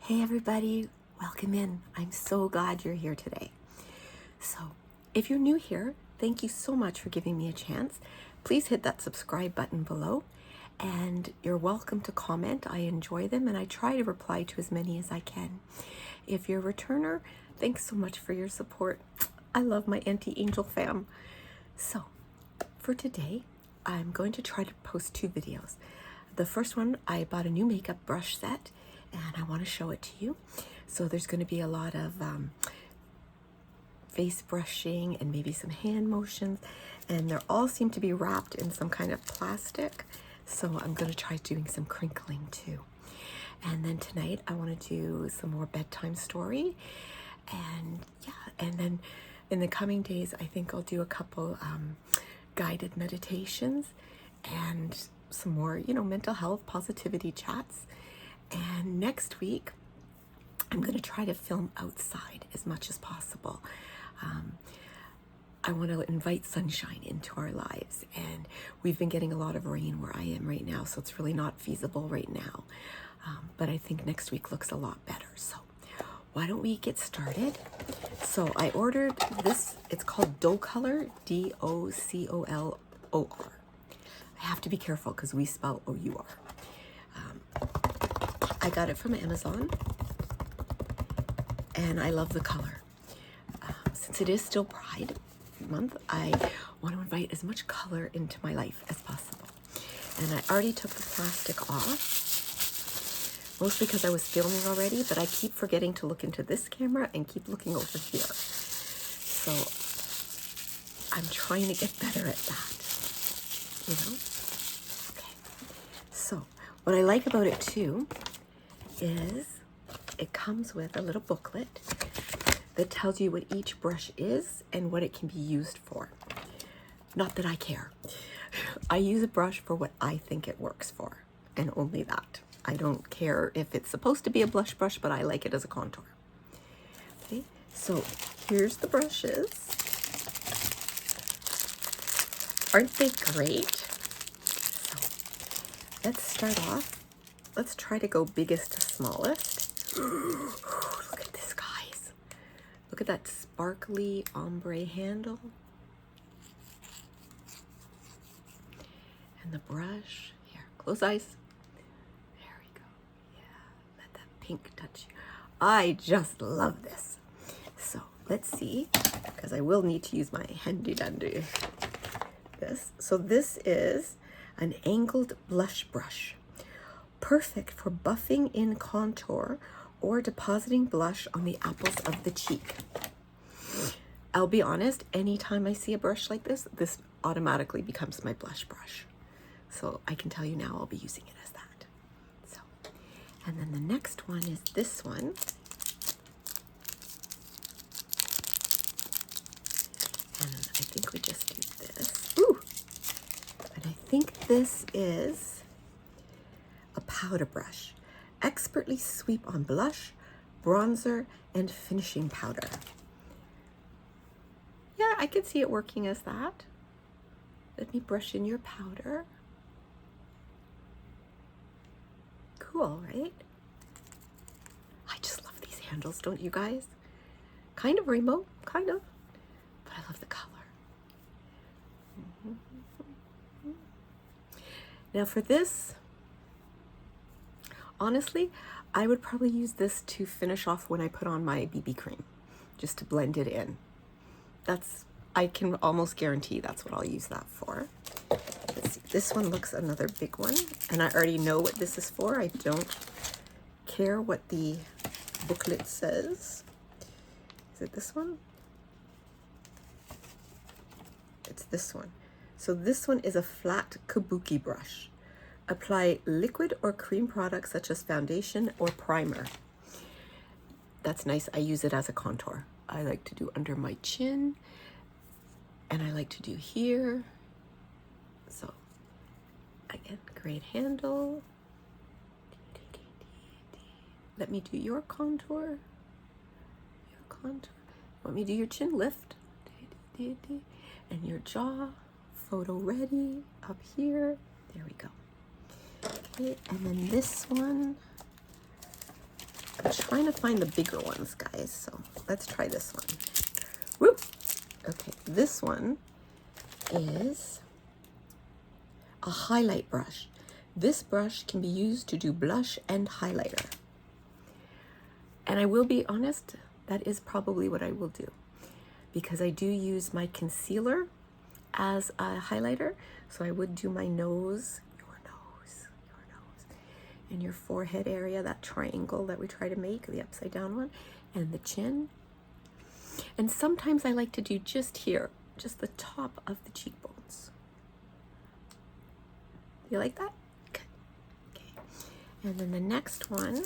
Hey everybody, welcome in. I'm so glad you're here today. So, if you're new here, thank you so much for giving me a chance. Please hit that subscribe button below, and you're welcome to comment. I enjoy them and I try to reply to as many as I can. If you're a returner, thanks so much for your support. I love my anti-angel fam. So, for today, I'm going to try to post 2 videos. The first one, I bought a new makeup brush set and I want to show it to you. So there's going to be a lot of face brushing and maybe some hand motions, and they all seem to be wrapped in some kind of plastic. So I'm going to try doing some crinkling too. And then tonight I want to do some more bedtime story, and then in the coming days I think I'll do a couple guided meditations and some more, mental health positivity chats. And next week, I'm going to try to film outside as much as possible. I want to invite sunshine into our lives, and we've been getting a lot of rain where I am right now, so it's really not feasible right now. But I think next week looks a lot better. So why don't we get started? So I ordered this. It's called Dough Color, Docolor. I have to be careful because we spell O-U-R. I got it from Amazon, and I love the color. Since it is still Pride Month, I want to invite as much color into my life as possible. And I already took the plastic off, mostly because I was filming already, but I keep forgetting to look into this camera and keep looking over here. So I'm trying to get better at that, Okay. So what I like about it too is it comes with a little booklet that tells you what each brush is and what it can be used for. Not that I care. I use a brush for what I think it works for, and only that. I don't care if it's supposed to be a blush brush, but I like it as a contour. Okay, so here's the brushes. Aren't they great? So let's start off. Let's try to go biggest to smallest. Look at this, guys. Look at that sparkly ombre handle. And the brush. Here, close eyes. There we go. Yeah, let that pink touch you. I just love this. So let's see, because I will need to use my handy dandy. So this is an angled blush brush. Perfect for buffing in contour or depositing blush on the apples of the cheek. I'll be honest, anytime I see a brush like this, this automatically becomes my blush brush. So I can tell you now I'll be using it as that. So, and then the next one is this one. And I think we just do this. Ooh! And I think this is a powder brush. Expertly sweep on blush, bronzer, and finishing powder. Yeah, I could see it working as that. Let me brush in your powder. Cool, right? I just love these handles, don't you guys? Kind of rainbow, kind of, but I love the color. Now for this, honestly, I would probably use this to finish off when I put on my BB cream, just to blend it in. I can almost guarantee that's what I'll use that for. Let's see, this one looks another big one, and I already know what this is for. I don't care what the booklet says. Is it this one? It's this one. So this one is a flat kabuki brush. Apply liquid or cream products such as foundation or primer. That's nice. I use it as a contour. I like to do under my chin, and I like to do here. So again, great handle. Let me do your contour. Your contour. Want me to do your chin lift? And your jaw. Photo ready. Up here. There we go. Okay, and then this one. trying to find the bigger ones, guys. So let's try this one. Woo! Okay, this one is a highlight brush. This brush can be used to do blush and highlighter. And I will be honest, that is probably what I will do, because I do use my concealer as a highlighter. So I would do my nose, your nose, and your forehead area, that triangle that we try to make, the upside down one, and the chin. And sometimes I like to do just here, just the top of the cheekbones. You like that? Good. Okay. And then the next one.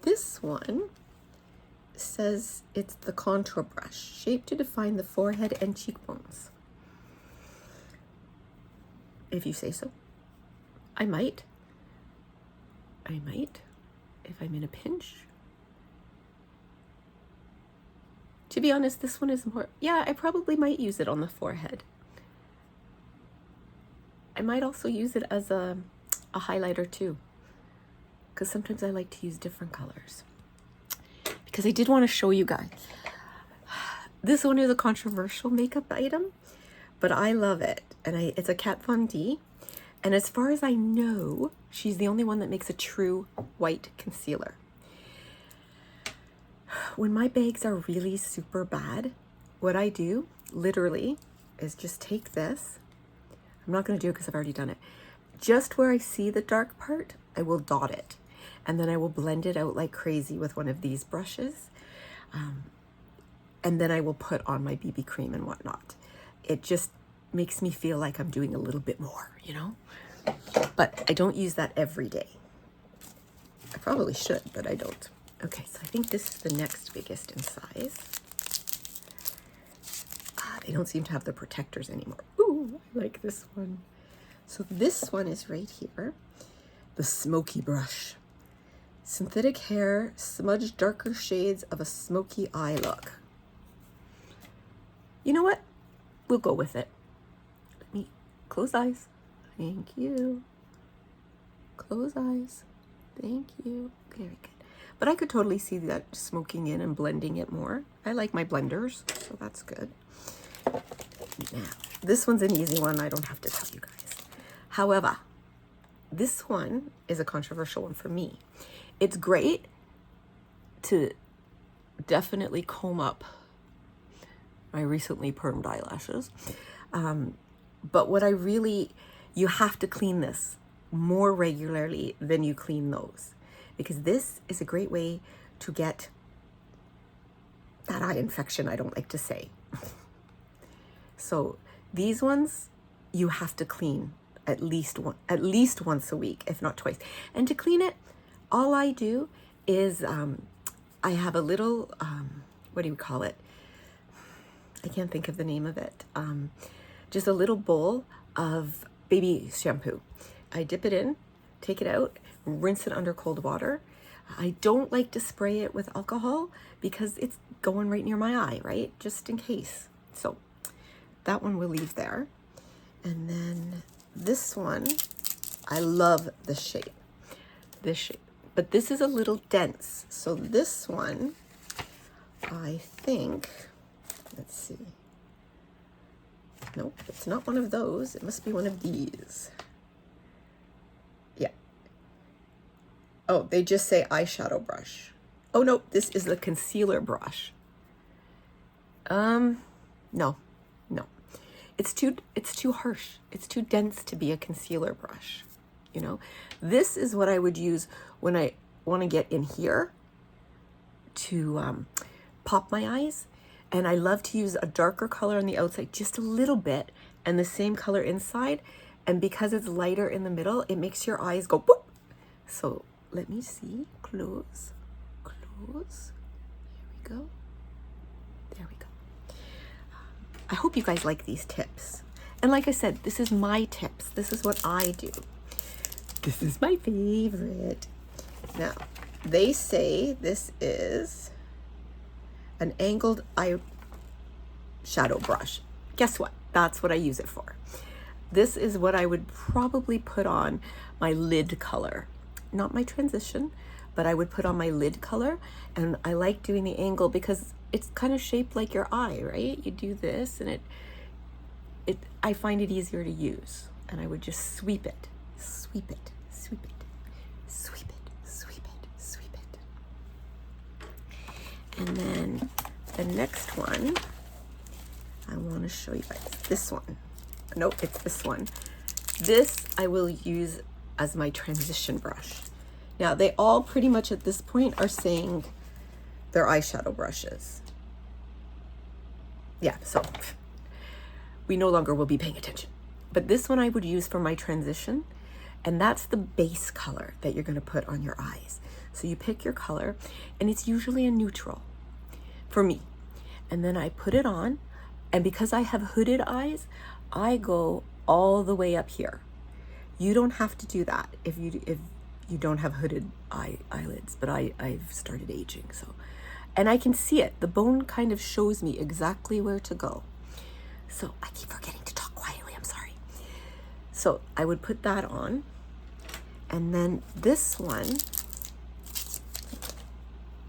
This one says it's the contour brush, shaped to define the forehead and cheekbones. If you say so. I might, if I'm in a pinch. To be honest, this one is more, yeah, I probably might use it on the forehead. I might also use it as a highlighter too, because sometimes I like to use different colors. Because I did want to show you guys. This one is a controversial makeup item, but I love it. And it's a Kat Von D. And as far as I know, she's the only one that makes a true white concealer. When my bags are really super bad, what I do literally is just take this. I'm not going to do it because I've already done it. Just where I see the dark part, I will dot it. And then I will blend it out like crazy with one of these brushes. And then I will put on my BB cream and whatnot. It just makes me feel like I'm doing a little bit more, you know? But I don't use that every day. I probably should, but I don't. Okay, so I think this is the next biggest in size. They don't seem to have the protectors anymore. Ooh, I like this one. So this one is right here. The smoky brush. Synthetic hair, smudge darker shades of a smoky eye look. You know what? We'll go with it. Let me close eyes. Thank you. Close eyes. Thank you. Very good. But I could totally see that smoking in and blending it more. I like my blenders, so that's good. Now, this one's an easy one. I don't have to tell you guys. However, this one is a controversial one for me. It's great to definitely comb up my recently permed eyelashes. But what you have to clean this more regularly than you clean those, because this is a great way to get that eye infection I don't like to say. So these ones you have to clean at least once a week, if not twice. And to clean it, all I do is I have a little what do you call it? I can't think of the name of it. Just a little bowl of baby shampoo. I dip it in, take it out, rinse it under cold water. I don't like to spray it with alcohol because it's going right near my eye, right? Just in case. So that one we'll leave there. And then this one, I love the shape. This shape. But this is a little dense. So this one, I think, let's see. Nope, it's not one of those. It must be one of these. Yeah. Oh, they just say eyeshadow brush. Oh no, this is the concealer brush. No. It's too harsh. It's too dense to be a concealer brush. You know, this is what I would use when I want to get in here to pop my eyes. And I love to use a darker color on the outside, just a little bit, and the same color inside. And because it's lighter in the middle, it makes your eyes go boop. So let me see. Close. Here we go. There we go. I hope you guys like these tips. And like I said, this is my tips. This is what I do. This is my favorite. Now, they say this is an angled eyeshadow brush. Guess what? That's what I use it for. this is what I would probably put on my lid color. Not my transition, but I would put on my lid color. And I like doing the angle because it's kind of shaped like your eye, right? You do this and I find it easier to use. And I would just sweep it, sweep it, sweep it, sweep it, sweep it, sweep it. And then the next one, I want to show you guys this one. Nope, it's this one. This I will use as my transition brush. Now they all pretty much at this point are saying they're eyeshadow brushes. Yeah, so we no longer will be paying attention. But this one I would use for my transition, and that's the base color that you're gonna put on your eyes. So you pick your color, and it's usually a neutral for me. And then I put it on, and because I have hooded eyes, I go all the way up here. You don't have to do that if you don't have hooded eyelids, but I've started aging, so. And I can see it. The bone kind of shows me exactly where to go. So I keep forgetting to talk quietly, I'm sorry. So I would put that on. And then this one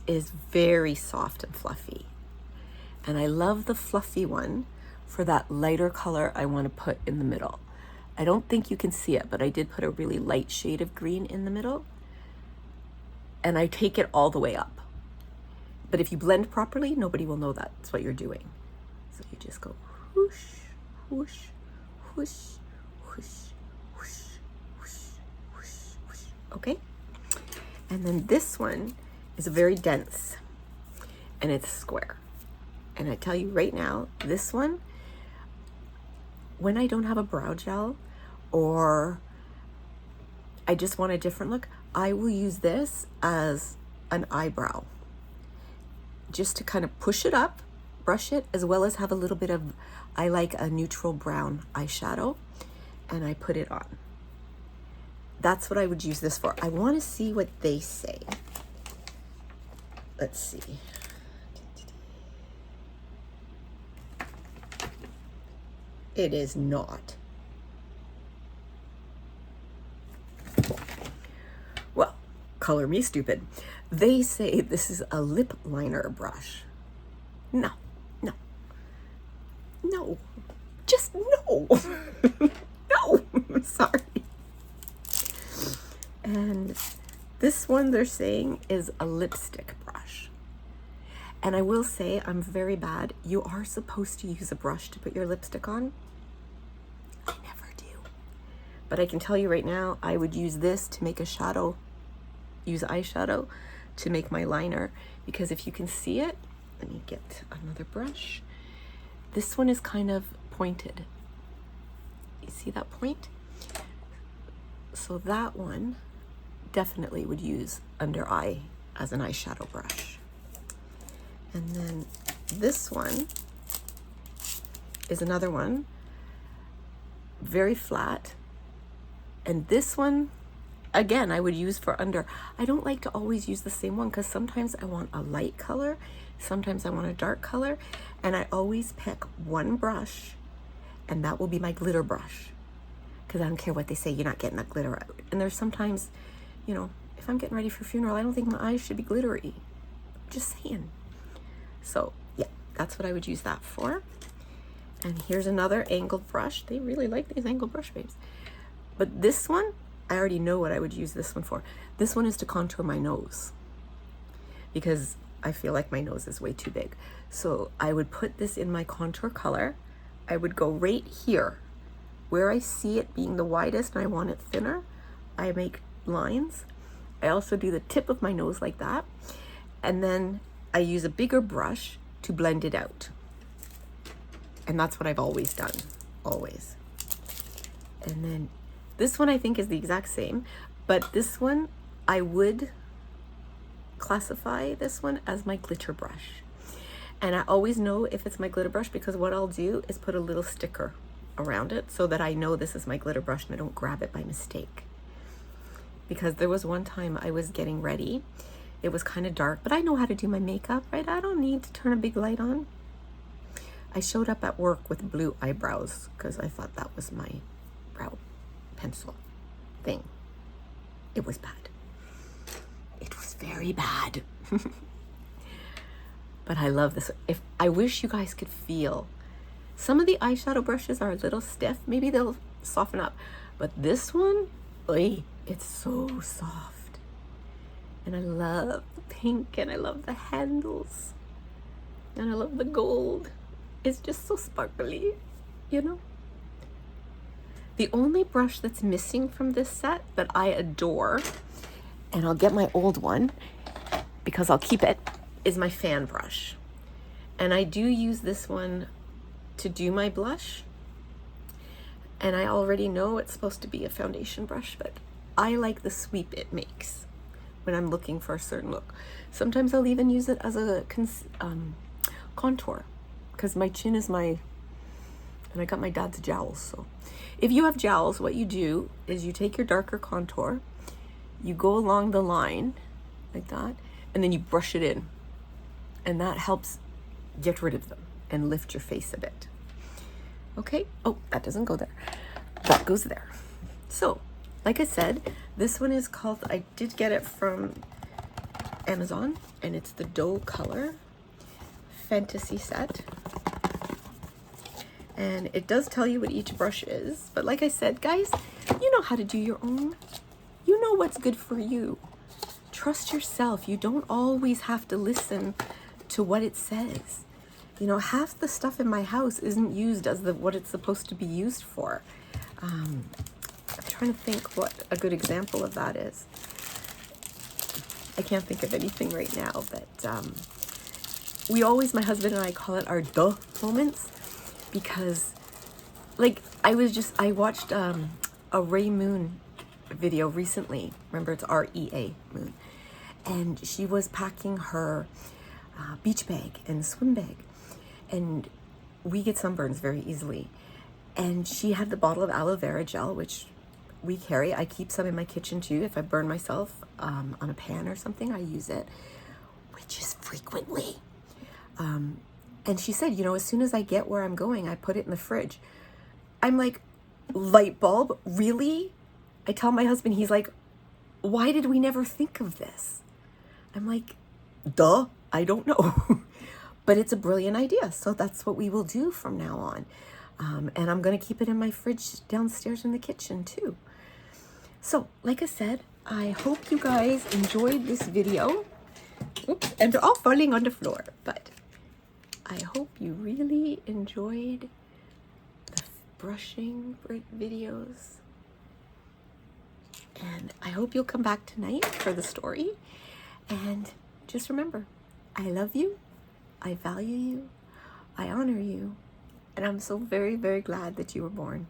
is very soft and fluffy. And I love the fluffy one for that lighter color I want to put in the middle. I don't think you can see it, but I did put a really light shade of green in the middle. And I take it all the way up. But if you blend properly, nobody will know that's what you're doing. So you just go whoosh, whoosh, whoosh, whoosh, whoosh, whoosh, whoosh, whoosh. Okay? And then this one is very dense and it's square. And I tell you right now, this one, when I don't have a brow gel or I just want a different look, I will use this as an eyebrow. Just to kind of push it up, brush it, as well as have a little bit of, I like a neutral brown eyeshadow, and I put it on. That's what I would use this for. I want to see what they say. Let's see. It is not. Well, color me stupid. They say this is a lip liner brush. No, no, no, just no, no, sorry. And this one they're saying is a lipstick brush. And I will say I'm very bad. You are supposed to use a brush to put your lipstick on. I never do. But I can tell you right now, I would use this to make a shadow, use eyeshadow to make my liner, because if you can see it, let me get another brush. This one is kind of pointed. You see that point? So that one definitely would use under eye as an eyeshadow brush. And then this one is another one, very flat. And this one, again, I would use for under. I don't like to always use the same one because sometimes I want a light color, sometimes I want a dark color, and I always pick one brush, and that will be my glitter brush. Because I don't care what they say, you're not getting that glitter out. And there's sometimes, you know, if I'm getting ready for a funeral, I don't think my eyes should be glittery. Just saying. So yeah, that's what I would use that for. And here's another angled brush. They really like these angled brush babes. But this one, I already know what I would use this one for. This one is to contour my nose because I feel like my nose is way too big. So I would put this in my contour color. I would go right here where I see it being the widest and I want it thinner. I make lines. I also do the tip of my nose like that. And then I use a bigger brush to blend it out. And that's what I've always done, always. And then this one I think is the exact same, but this one I would classify this one as my glitter brush. And I always know if it's my glitter brush because what I'll do is put a little sticker around it so that I know this is my glitter brush and I don't grab it by mistake. Because there was one time I was getting ready. It was kind of dark, but I know how to do my makeup, right? I don't need to turn a big light on. I showed up at work with blue eyebrows because I thought that was my brow pencil thing. It was bad. It was very bad. But I love this. I wish you guys could feel. Some of the eyeshadow brushes are a little stiff. Maybe they'll soften up. But this one, oy, it's so soft. And I love the pink, and I love the handles. And I love the gold. It's just so sparkly, you know? The only brush that's missing from this set that I adore, and I'll get my old one because I'll keep it, is my fan brush. And I do use this one to do my blush. And I already know it's supposed to be a foundation brush, but I like the sweep it makes when I'm looking for a certain look. Sometimes I'll even use it as a contour, because my chin is and I got my dad's jowls. So if you have jowls, what you do is you take your darker contour, you go along the line like that, and then you brush it in. And that helps get rid of them and lift your face a bit. Okay, oh, that doesn't go there. That goes there. So, like I said, this one is called, I did get it from Amazon, and it's the Doe Color Fantasy Set. And it does tell you what each brush is. But like I said, guys, you know how to do your own. You know what's good for you. Trust yourself. You don't always have to listen to what it says. You know, half the stuff in my house isn't used as what it's supposed to be used for. I'm trying to think what a good example of that is. I can't think of anything right now, but we always, my husband and I call it our duh moments, because like I watched a Ray Moon video recently. Remember, it's REA Moon. And she was packing her beach bag and swim bag. And we get sunburns very easily. And she had the bottle of aloe vera gel, which we carry. I keep some in my kitchen too. If I burn myself on a pan or something, I use it, which is frequently. And she said, you know, as soon as I get where I'm going, I put it in the fridge. I'm like, light bulb? Really? I tell my husband, he's like, why did we never think of this? I'm like, duh, I don't know. But it's a brilliant idea. So that's what we will do from now on. And I'm going to keep it in my fridge downstairs in the kitchen too. So, like I said, I hope you guys enjoyed this video. Oops, and they're all falling on the floor. But I hope you really enjoyed the brushing videos. And I hope you'll come back tonight for the story. And just remember, I love you, I value you, I honor you, and I'm so very, very glad that you were born.